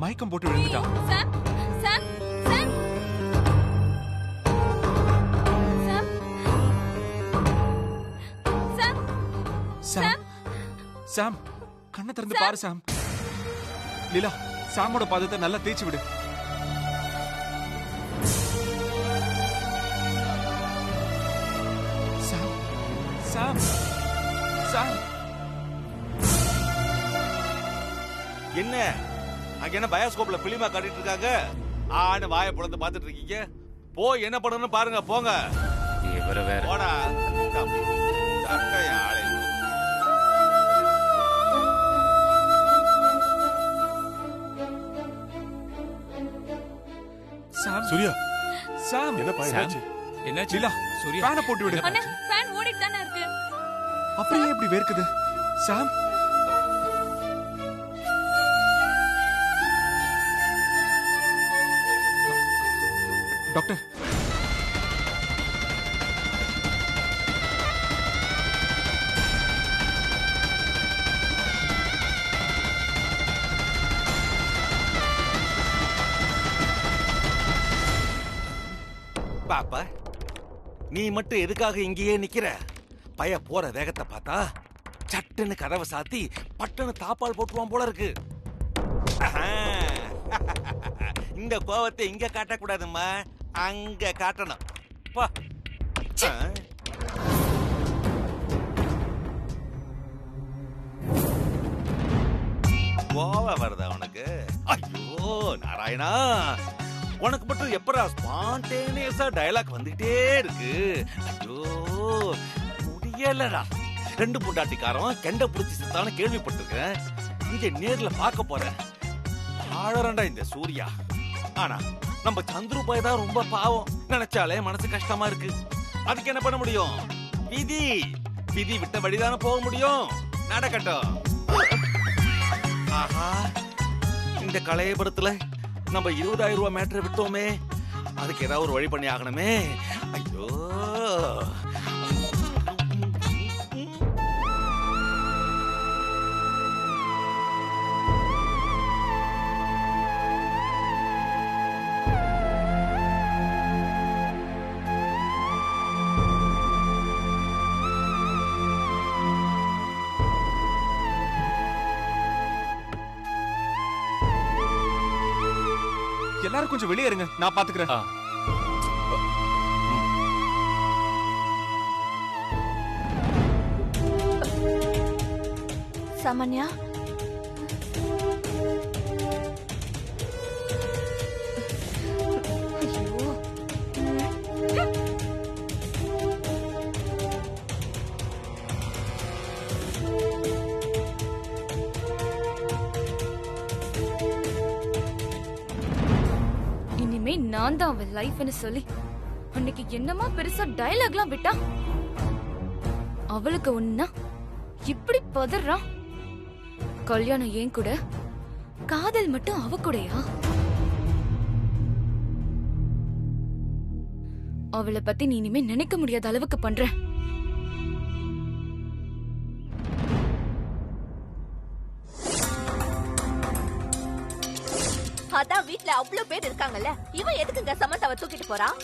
மயக்கம் போட்டு விழுந்துட்டா. சாம் சாம் சாம் சாம் சாம் சாம் சாம் கண்ணை திறந்து பாரு சாம். லீலா, சாமோட பாதத்தை நல்லா தேய்ச்சி விடு. சாம் சாம் சாம். என்ன அங்க என்ன பயோஸ்கோப்ல பிலிமா காட்டிட்டு இருக்காங்க? ஆன வாயை புலந்து பாத்துட்டு இருக்கீங்க. போய் என்ன பண்ணணும்னு பாருங்க, போங்க. இவரு வேற. போடா. சட்டையா ஆளே. சாம் சூர்யா, சாம் என்னப்பா என்னாச்சு? என்னாச்சு? லீலா, சூர்யா, ஃபேனை போட்டு விடு. அண்ணா ஃபேன் ஓடிட்டு தானே இருக்கு. அப்படியே எப்படி வேர்க்குது? சாம் டாக்டர், பாப்பா, நீ மட்டும் எதுக்காக இங்கேயே நிக்கிற? பைய போற வேகத்தை பார்த்தா சட்டுன்னு கதவை சாத்தி பட்டுன்னு தாப்பால் போட்டுருவான் போல இருக்கு. ஆஹா. இந்த கோவத்தை இங்க காட்டக்கூடாதும்மா, அங்க காட்டணும். பா. கோவம் வருதா உனக்கு? ஐயோ நாராயணா, உனக்கு மட்டும் எப்பரா ஸ்பான்டேனியஸா டயலாக் வந்துகிட்டே இருக்கு. ஐயோ முடியலடா. 2 பொண்டாட்டிக்காரன் கெண்ட புடிச்சு செத்தான கேள்விப்பட்டிருக்கேன். இங்க நேர்ல பார்க்க போறேன். ஆழறண்டா இந்த சூர்யா. ஆனா நம்ம சந்துரு பாய் தான் ரொம்ப பாவம். நினைச்சாலே மனசு கஷ்டமா இருக்கு. அதுக்கு என்ன பண்ண முடியும்? விதி விதி விட்ட வழிதானே போக முடியும். நடக்கட்டும். ஆஹா, இந்த கலையபுரத்துல நம்ம 20,000 ரூபாய் மேட்டரை விட்டோமே, அதுக்கு ஏதாவது ஒரு வழி பண்ணி ஆகணுமே. ஐயோ, எல்லாரும் கொஞ்சம் வெளியே இருங்க, நான் பாத்துக்கிறேன். சாமான்யா, இனிமே நான் தான் அவன் லைஃப்னு சொல்லி அன்னைக்கு என்னமா பெருசா டயலாக்லாம் விட்டா. அவளுக்கு ஒன்னா இப்படி பதறான். கல்யாணம் ஏன் கூட, காதல் மட்டும் அவ கூடயா? அவளை பத்தி நீ இனிமே நினைக்க முடியாத அளவுக்கு பண்ற. அதான் வீட்ல அவ்வளவு பேர் இருக்காங்கல்ல, இவன் எதுக்குங்க சமந்தாவை தூக்கிட்டு போறான்?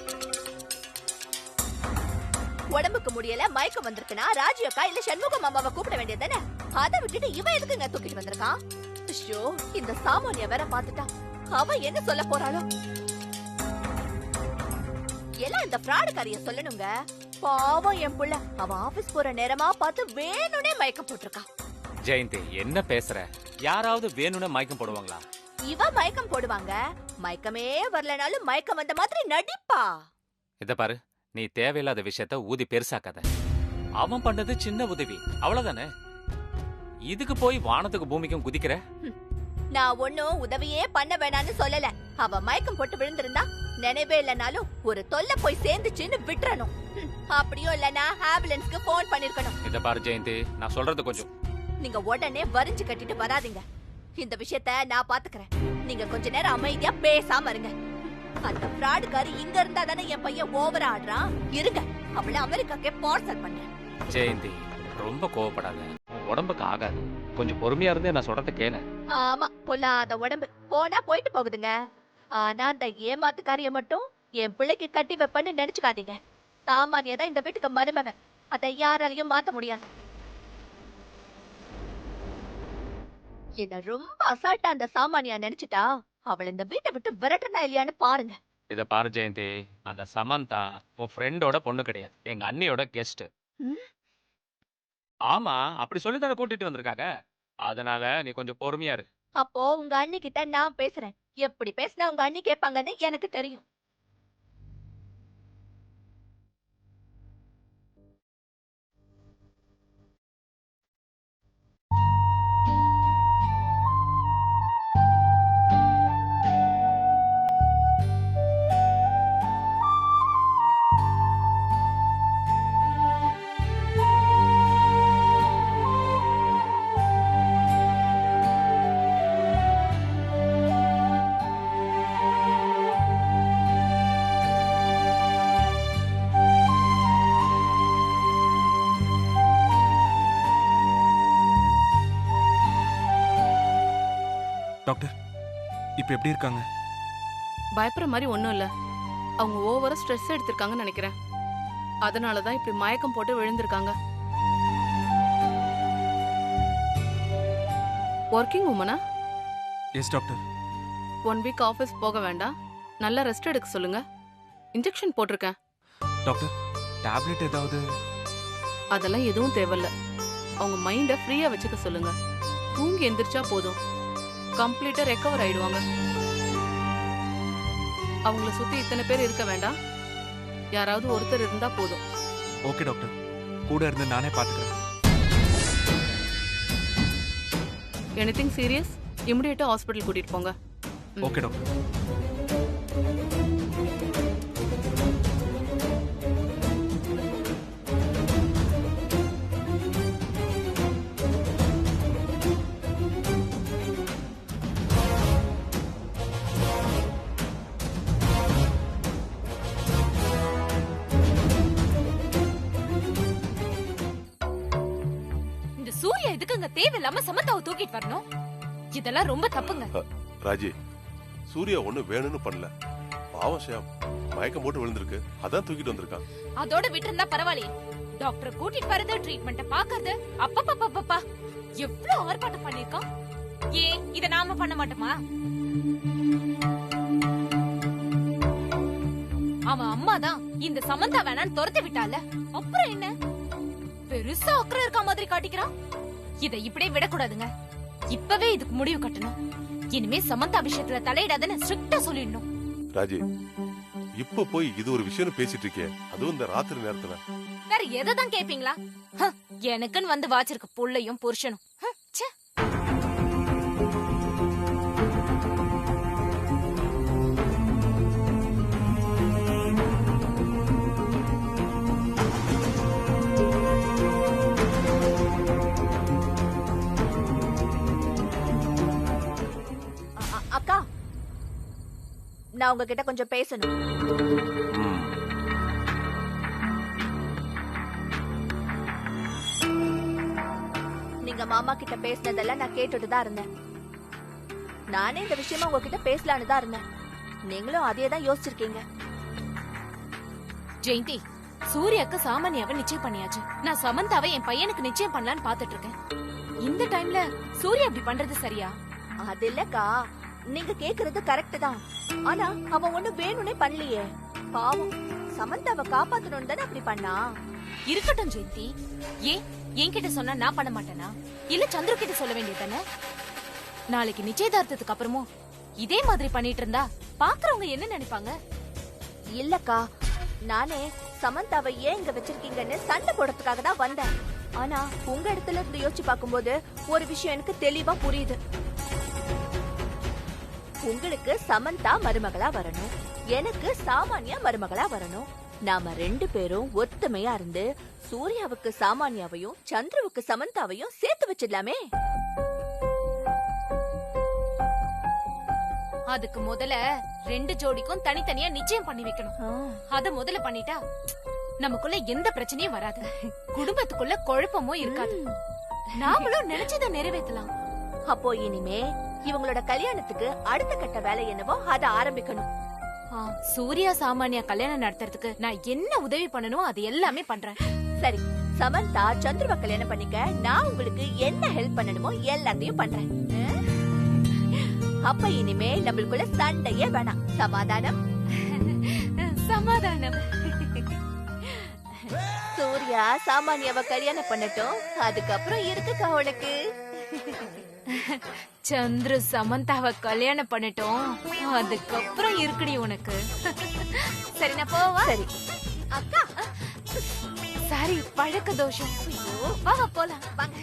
உடம்புக்கு முடியல, மயக்கம் வந்திருக்குன்னா ராஜி அக்கா இல்ல சண்முக மாமாவை கூப்பிட வேண்டியதானே? அதை விட்டுட்டு இவன் எதுக்குங்க தூக்கிட்டு வந்திருக்கான்? ஐயோ, இந்த சாமானிய வேற பாத்துட்டா. அவ என்ன சொல்ல போறாளோ? எல்லாம் இந்த ஃப்ராடுக்காரிய சொல்லணுங்க. பாவம் என் புள்ள, அவ ஆபீஸ் போற நேரமா பார்த்து வேணும்னே மயக்கம் போட்டிருக்கா. ஜெயந்தி, என்ன பேசுற? யாராவது வேணும்னு மயக்கம் போடுவாங்களா? இவ மயக்கம் போடுவாங்க. மயக்கமே வரலனாலும் மயக்கம் வந்த மாதிரி நடிப்பா. இத பாரு, நீ தேவையில்லாத விஷயத்த ஊதி பெருசாக்காத. அவன் பண்ணது சின்ன உதவி, அவ்வளவுதானே. இதுக்கு போய் வானத்துக்கு பூமிக்கும் குதிக்கிற? நான் ஒன்னும் உதவியே பண்ண வேணான்னு சொல்லல. அவ மயக்கம் போட்டு விழுந்திருந்தா நினைவே இல்லனாலும் ஒரு தொல்லை போய் சேர்ந்துச்சுன்னு விட்டுறணும். அப்படியும் இல்லனா ஆம்புலன்ஸ்க்கு போன் பண்ணிருக்கணும். இத பாரு ஜெயந்தி, நான் சொல்றது கொஞ்சம். நீங்க உடனே வரிஞ்சு கட்டிட்டு வராதீங்க. இந்த விஷயத்த நான் பாத்துக்கிறேன். நீங்க கொஞ்ச நேரம் அமைதியா பேசாம இருங்க. அந்த ஃப்ராடுக்காரி இங்க இருந்தா தானே என் பையன் ஓவரா ஆடுறான். இருங்க, அவளை அமெரிக்காக்கே பார்சல் பண்ணேன். ஜெயந்தி, ரொம்ப கோவப்படாத. உடம்புக்கு ஆகாது. கொஞ்சம் பொறுமையா இருந்தே நான் சொல்றத கேளு. ஆமா, பொல்லாத உடம்பு போனா போயிட்டு போகுதுங்க. ஆனா அந்த ஏமாத்துக்காரிய மட்டும் என் பிள்ளைக்கு கட்டி வைப்பேன்னு நினைச்சுக்காதீங்க. சாமானியதான் இந்த வீட்டுக்கு மருமகன். அதை யாராலையும் மாத்த முடியாது. என்ன ரொம்ப அசால்ட்டா அந்த சாமானியா நினைச்சிட்டா அவள் இந்த வீட்டை விட்டு விரட்டனா இல்லையான்னு பாருங்க. இத பாரு ஜெயந்தி, அந்த சமந்தா உன் ஃப்ரெண்டோட பொண்ணு கிடையாது, எங்க அண்ணியோட கெஸ்ட். ம்? ஆமா, அப்படி சொல்லி தானே கூட்டிட்டு வந்திருக்காங்க. அதனால நீ கொஞ்சம் பொறுமையா இரு. அப்போ உங்க அண்ணி கிட்ட நான் பேசுறேன். எப்படி பேசினா உங்க அண்ணி கேட்பாங்கன்னு எனக்கு தெரியும். டாக்டர் இப்ப எப்படி இருக்காங்க? பயப்படுற மாதிரி ஒண்ணும் இல்ல. அவங்க ஓவரா ஸ்ட்ரெஸ் எடுத்திருக்காங்கன்னு நினைக்கிறேன். அதனாலதான் இப்படி மயக்கம் போட்டு விழுந்திருக்காங்க. ஒர்க்கிங் உமனா? Yes doctor. 1 வீக் ஆபீஸ் போக வேண்டாம், நல்லா ரெஸ்ட் எடுக்க சொல்லுங்க. இன்ஜெக்ஷன் போட்டிருக்கேன். டாக்டர் டேப்லெட் ஏதாவது? அதெல்லாம் எதுவும் தேவையில்ல. அவங்க மைண்ட ஃப்ரீயா வச்சுக்க சொல்லுங்க. தூங்கி எந்திரிச்சா போதும், கம்ப்ளீட்டா ரெக்கவர் ஆயிடுவாங்க. அவங்கள சுத்தி இத்தனை பேர் இருக்க வேண்டாம், யாராவது ஒருத்தர் இருந்தா போதும். ஓகே டாக்டர், கூட இருந்து நானே பாத்துக்கிறேன். எனிதிங் சீரியஸ் இமிடியேட்டா ஹாஸ்பிடல் கூட்டிட்டு போங்க. Okay doctor. சூர்யா எதுக்குங்க தேவையில்லாம சமந்தாவை தூக்கிட்டு வரணும்? இதெல்லாம் ரொம்ப தப்புங்க. ராஜி, சூர்யா ஒண்ணு வேணும்னு பண்ணல. பாவம் ஷியாம் மயக்கம் போட்டு விழுந்திருக்கு, அதான் தூக்கிட்டு வந்திருக்கான். அதோட விட்டு இருந்தா பரவாயில்லையே. டாக்டர் கூட்டிட்டு வரது, ட்ரீட்மெண்ட்ட பாக்குறது, அப்பப்பப்பப்பா எவ்வளவு ஆர்ப்பாட்டம் பண்ணிருக்கான். ஏன் இத நாம பண்ண மாட்டோமா? அவன் அம்மாதான் இந்த சமந்தா வேணான்னு துரத்தி விட்டால, அப்புறம் என்ன பெருசா அக்கறை இருக்க மாதிரி காட்டிக்கிறான். இதை இப்படியே விடக்கூடாதுங்க. இப்பவே இதுக்கு முடிவு கட்டணும். இனிமே சமந்தா விஷயத்துல தலையிடாதன்னு ஸ்ட்ரிக்ட்டா சொல்லிடணும். ராஜி, இப்ப போய் இது ஒரு விஷயம் பேசிட்டு இருக்கே, அதுவும் இந்த ராத்திரி நேரத்துல. வேற எதைதான் கேப்பீங்களா? எனக்குன்னு வந்து வாச்சிருக்க புள்ளையும் புருஷனும். அக்கா, நான் உங்ககிட்ட கொஞ்சம் பேசணும். நீங்க மாமா கிட்ட பேசினதெல்லாம் நான் கேட்டுட்டு தான் இருந்தேன். நானே இந்த விஷயமா உங்ககிட்ட பேசலான்னு தான் இருந்தேன். நீங்களும் அதே தான் யோசிச்சிருக்கீங்க. ஜெயந்தி, சூர்யாக்கு சாமானியாவை நிச்சயம் பண்ணியாச்சு. நான் சமந்தாவை என் பையனுக்கு நிச்சயம் பண்ணலான்னு பாத்துட்டு இருக்கேன். இந்த டைம்ல சூர்யா அப்படி பண்றது சரியா? அது இல்லக்கா, நீங்க கேக்குறது கரெக்ட் தான். ஆனா அவன் ஒண்ணு வேணும்னே பண்ணலையே. பாவம், சமந்தாவை காப்பாத்தணும் தானே அப்படி பண்ணா. இருக்கட்டும் ஜெயந்தி, ஏன் என்கிட்ட சொன்னா நான் பண்ண மாட்டேனா? இல்ல சந்திர கிட்ட சொல்ல வேண்டியதானே? நாளைக்கு நிச்சயதார்த்தத்துக்கு அப்புறமும் இதே மாதிரி பண்ணிட்டு இருந்தா பாக்குறவங்க என்ன நினைப்பாங்க? இல்லக்கா, நானே சமந்தாவை ஏன் இங்க வச்சிருக்கீங்கன்னு சண்டை போடுறதுக்காக தான் வந்தேன். ஆனா உங்க இடத்துல இருந்து யோசிச்சு பார்க்கும்போது ஒரு விஷயம் எனக்கு தெளிவா புரியுது. உங்களுக்கு சமந்தா மருமகளா வரணும், எனக்கு சாமானியா மருமகளா வரணும். நாம 2 பேரும் ஒத்துமையா இருந்து சூர்யாவுக்கு சாமானியாவையும் சந்திரவுக்கு சமந்தாவையும் சேர்த்து வச்சிடலாமே. அதுக்கு முதல்ல 2 ஜோடிக்கும் தனித்தனியா நிச்சயம் பண்ணி வைக்கணும். அத முதல்ல பண்ணிட்டா நமக்குள்ள எந்த பிரச்சனையும் வராது, குடும்பத்துக்குள்ள குழப்பமும் இருக்காது. நாமளும் நினைச்சதை நிறைவேற்றலாம். அப்போ இனிமே இவங்களோட கல்யாணத்துக்கு அடுத்த கட்ட வேலை என்னவோ அதை ஆரம்பிக்கணும். சூர்யா சாமானியா கல்யாணம் நடத்துறதுக்கு நான் என்ன உதவி பண்ணணுமோ அது எல்லாமே பண்றேன். சரி, சமந்தா சந்துருவ கல்யாணம் பண்ணிக்க நான் உங்களுக்கு என்ன ஹெல்ப் பண்ணணுமோ எல்லாத்தையும் பண்றேன். அப்ப இனிமே நம்மளுக்குள்ள சண்டையே வேணாம். சமாதானம்? சமாதானம். சூர்யா சாமானியாவ கல்யாணம் பண்ணட்டும், அதுக்கப்புறம் இருக்குக்கா உனக்கு. சந்துரு சமந்தாவை கல்யாணம் பண்ணட்டும், அதுக்கப்புறம் இருக்குடி உனக்கு. சரி நான் போவா? சரி அக்கா. சாரி, பழக்க தோஷம். வா வா போலாம் வாங்க.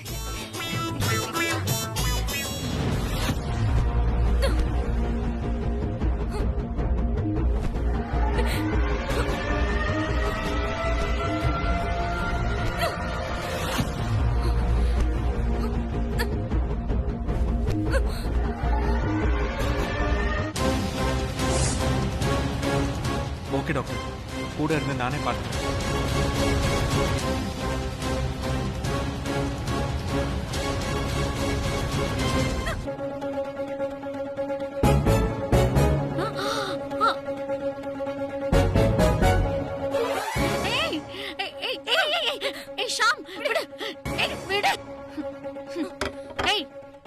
ஓகே டாக்டர், கூட இருந்து நானே பார்த்துக்கிறேன்.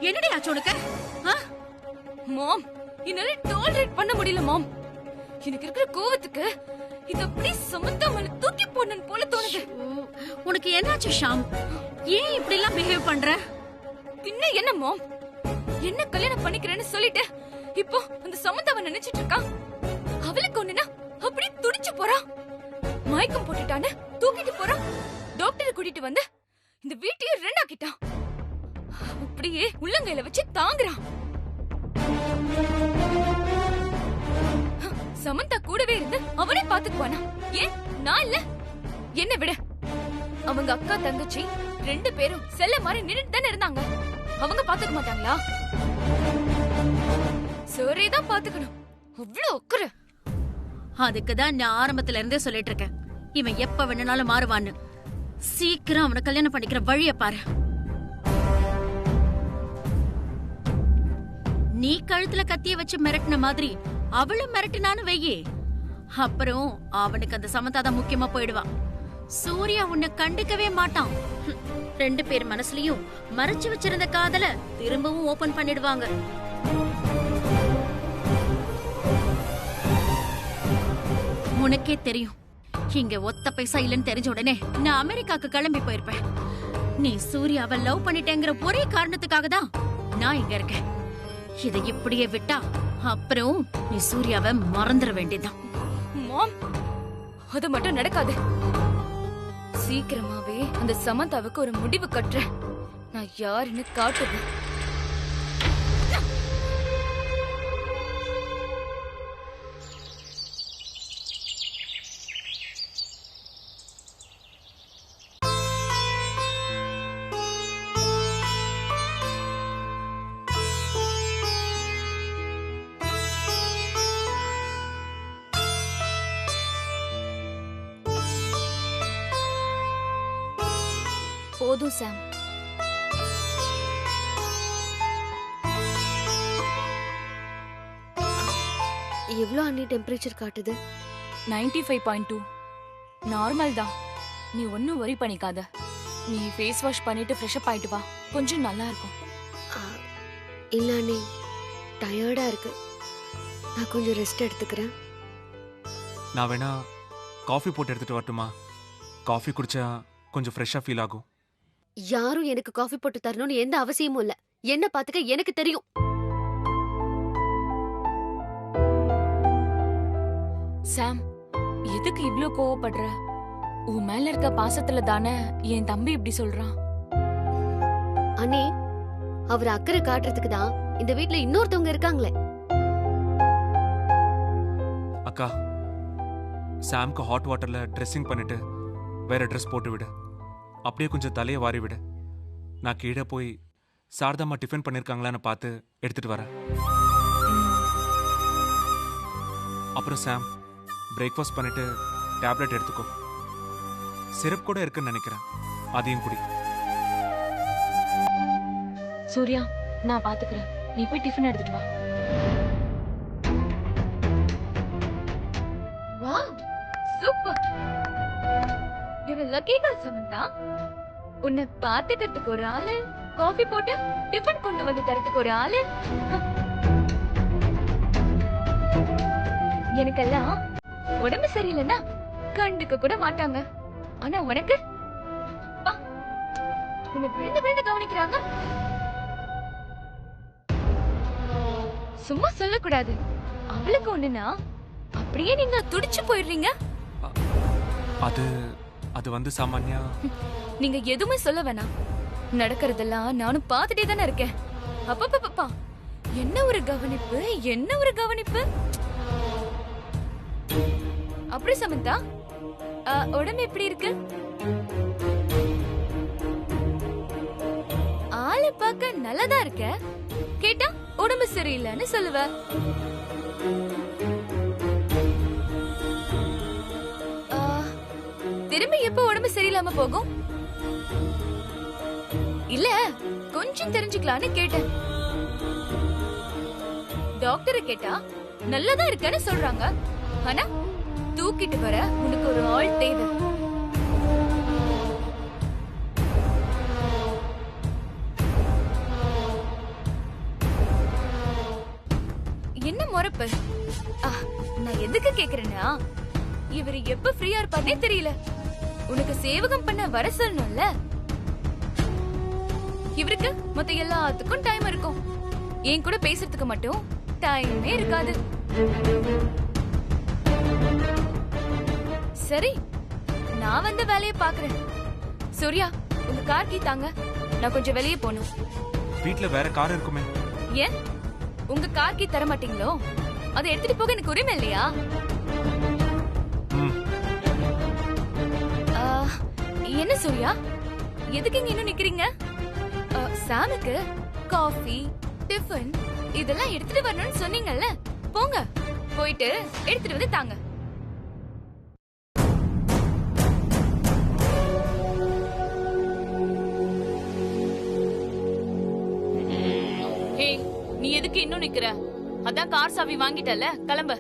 என்னடி ஆச்சு உனக்கு? மாம், என்னால டாலரேட் பண்ண முடியல மாம். எனக்கு இருக்கிற கோவத்துக்கு இது அப்படியே சமந்தா மேல தூக்கி போடணும் போல தோணுது. உனக்கு என்னாச்சு ஷாம்? ஏன் இப்படி எல்லாம் பிஹேவ் பண்ற? பின்ன என்ன மாம், என்ன கல்யாணம் பண்ணிக்கிறேன்னு சொல்லிட்டு இப்போ அந்த சமந்தாவை நினைச்சிட்டு இருக்கா. அவளுக்கு ஒண்ணுனா அப்படியே துடிச்சு போறா. மயக்கம் போட்டுட்டான்னு தூக்கிட்டு போறா. டாக்டரை கூட்டிட்டு வந்து இந்த வீட்டையே ரெண்டாக்கிட்டான். அப்படியே உள்ளங்கையில வச்சு தாங்குறான். சமந்தா கூடவே இருந்து அவனே பாத்துக்குவானா? ஏன் நான் இல்ல? என்ன விட, அவங்க அக்கா தங்கச்சி 2 பேரும் செல்ல மாதிரி நின்னுட்டு தானே இருந்தாங்க. அவங்க பாத்துக்க மாட்டாங்களா? சோரேதான் பாத்துக்கணும். அவ்வளவு அக்கறை. அதுக்குதான் நான் ஆரம்பத்துல இருந்தே சொல்லிட்டு இருக்கேன், இவன் எப்ப வேணும்னாலும் மாறுவான்னு. சீக்கிரம் அவனை கல்யாணம் பண்ணிக்கிற வழிய பாரு. நீ கழுத்துல கத்திய வச்சு மிரட்டின மாதிரி அவளும் மிரட்டினான்னு வெய்யே, அப்புறம் அவனுக்கு அந்த சமந்தா தான் முக்கியமா போயிடுவான். சூர்யா உன்னை கண்டுக்கவே மாட்டான். 2 பேர் மனசுலயும் மறைச்சு வச்சிருந்த காதல திரும்பவும் ஓபன் பண்ணிடுவாங்க. உனக்கே தெரியும், இங்க ஒத்த பைசா இல்லன்னு தெரிஞ்ச உடனே நான் அமெரிக்காக்கு கிளம்பி போயிருப்பேன். நீ சூர்யாவை லவ் பண்ணிட்டேங்கிற ஒரே காரணத்துக்காக தான் நான் இங்க இருக்கேன். இதை இப்படியே விட்டா அப்புறம் நீ சூர்யாவை மறந்துட வேண்டியதான். மாம், அது மட்டும் நடக்காது. சீக்கிரமாவே அந்த சமந்தாவுக்கு ஒரு முடிவு கட்டுறேன். நான் யாருன்னு காட்டுவேன். போதும் சாம். எவ்வளவு அண்ணி டெம்பரேச்சர் காட்டுது? 95.2. நார்மல் தான். நீ ஒன்னும் வரி பண்ணிக்காத. நீ ஃபேஸ் வாஷ் பண்ணிட்டு ஃப்ரெஷ் அப் ஆயிட்டு வா, கொஞ்சம் நல்லா இருக்கும். இல்ல அண்ணி, டயர்டா இருக்கு. நான் கொஞ்சம் ரெஸ்ட் எடுத்துக்கிறேன். நான் வேணா காஃபி போட்டு எடுத்துட்டு வரட்டுமா? காஃபி குடிச்சா கொஞ்சம் ஃப்ரெஷ்ஷா ஃபீல் ஆகும். யாரும் எனக்கு காஃபி போட்டு தரணும்னு எந்த அவசியமும் இல்ல. என்ன பாத்துக்க எனக்கு தெரியும். சாம், எதுக்கு இவ்ளோ கோவப்படுற? உன் மேல இருக்க பாசத்துல தானே என் தம்பி இப்படி சொல்றான். அண்ணி, அவர் அக்கறை காட்டுறதுக்கு தான் இந்த வீட்ல இன்னொருத்தவங்க இருக்காங்களே. அக்கா, சாம்க்கு ஹாட் வாட்டர்ல ட்ரெஸ்ஸிங் பண்ணிட்டு வேற ட்ரெஸ் போட்டு விடு. அப்படியே கொஞ்சம் தலையை வாரி விடு. நான் கீழே போய் சாரதாம்மா டிஃபன் பண்ணிருக்காங்களான்னு பார்த்து எடுத்துட்டு வரேன். அப்புறம் சாம், பிரேக்ஃபாஸ்ட் பண்ணிட்டு டேப்லெட் எடுத்துக்கோ. சிரப் கூட இருக்குன்னு நினைக்கிறேன், அதையும் குடி. சூர்யா நான் பாத்துக்கிறேன், நீ போய் டிஃபன் எடுத்துட்டு வா. Wow super. You lucky girl Samantha. உன்னை பாத்துக்கிறதுக்கு ஒரு ஆளு, காஃபி போட்டு டிஃபன் கொண்டு வந்து தரத்துக்கு ஒரு ஆளு. எனக்கெல்லாம் உடம்பு சரியில்லைன்னா கண்டுக்க கூட மாட்டாங்க. ஆனா உனக்கு உன்னை விழுந்து விழுந்து கவனிக்கிறாங்க. சும்மா சொல்லக்கூடாது. அவளுக்கு ஒண்ணுனா அப்படியே நீங்க துடிச்சு போயிடுறீங்க. அது அது வந்து சாமான்யா. நீங்க எதுவுமே சொல்ல வேணாம். நடக்கிறதெல்லாம் நானும் பார்த்துட்டே தானே இருக்கேன். அப்பப்பப்பா, என்ன ஒரு கவனிப்பு, என்ன ஒரு கவனிப்பு. அப்படி சமந்தா, உடம்பு எப்படி இருக்கு? ஆளை பார்க்க நல்லதா இருக்க. கேட்டா உடம்பு சரியில்லைன்னு சொல்லுவ. திரும்பி எப்ப உடம்பு சரியில்லாம போகும்? இல்ல கொஞ்சம் தெரிஞ்சுக்கலான்னு கேட்டேன். டாக்டரை கேட்டா நல்லதா இருக்கன்னு சொல்றாங்க. ஆனா தூக்கிட்டு வர உனக்கு ஒரு ஆள் தேவை. என்ன முறைப்பு? நான் எதுக்கு கேக்குறேன்னா, இவரு எப்ப ஃப்ரீயா இருப்பாருனே தெரியல. உனக்கு சேவகம் பண்ண வர சொல்லணும்ல. இவருக்கு மொத்த எல்லாத்துக்கும் டைம் இருக்கும். என் கூட பேசுறதுக்கு மட்டும் டைமே இருக்காது. சரி, நான் வந்த வேலையை பாக்குறேன். சூர்யா, உங்க கார் கீ தாங்க, நான் கொஞ்சம் வெளியே போகணும். வீட்ல வேற கார் இருக்குமே. ஏன் உங்க கார் கீ தர மாட்டீங்களோ? அதை எடுத்துட்டு போக எனக்கு உரிமை இல்லையா? என்ன சூர்யா, எதுக்கு இங்க இன்னும் நிக்கிறீங்க? சாமுக்கு காஃபி, டிஃபன் இதெல்லாம் எடுத்துட்டு வரணும்னு சொன்னீங்கல்ல, போங்க, போயிட்டு எடுத்துட்டு வந்து தாங்க. நீ எதுக்கு இன்னும் நிக்கிற? அதான் கார் சாவி வாங்கிட்டல, கிளம்பு.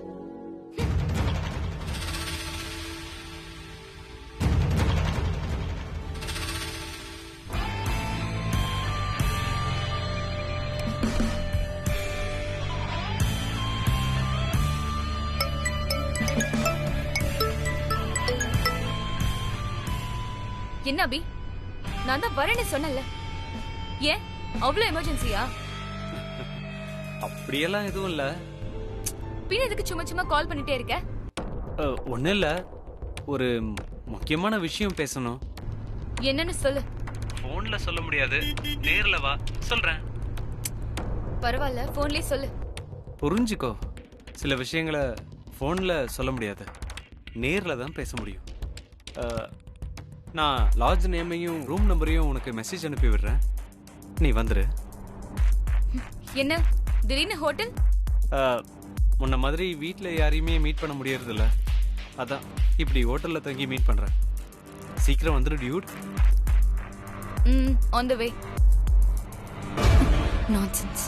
என்ன அபி, நான் தான் வரேன்னு சொன்னல, ஏன் அவ்வளவு எமர்ஜென்சியா? அப்படியெல்லாம் எதுவும் இல்ல. பின்ன எதுக்கு சும்மா சும்மா கால் பண்ணிட்டே இருக்க? ஒன்னும் இல்ல, ஒரு முக்கியமான விஷயம் பேசணும். என்னன்னு சொல்லு. போன்ல சொல்ல முடியாது, நேர்ல வா சொல்றேன். பரவாயில்ல, போன்லயே சொல்லு. புரிஞ்சுக்கோ, சில விஷயங்களை போன்ல சொல்ல முடியாது, நேர்ல தான் பேச முடியும். நான் லாட்ஜ் நேமையும் ரூம் நம்பரையும் உனக்கு மெசேஜ் அனுப்பி விடுறேன், நீ வந்துரு. என்ன திடீர்னு ஹோட்டல்? முன்ன மாதிரி வீட்டில் யாரையுமே மீட் பண்ண முடியறது இல்ல, அதான் இப்படி ஹோட்டல்ல தங்கி மீட் பண்றேன். சீக்கிரம் வந்துரு Dude. On the way. Nonsense.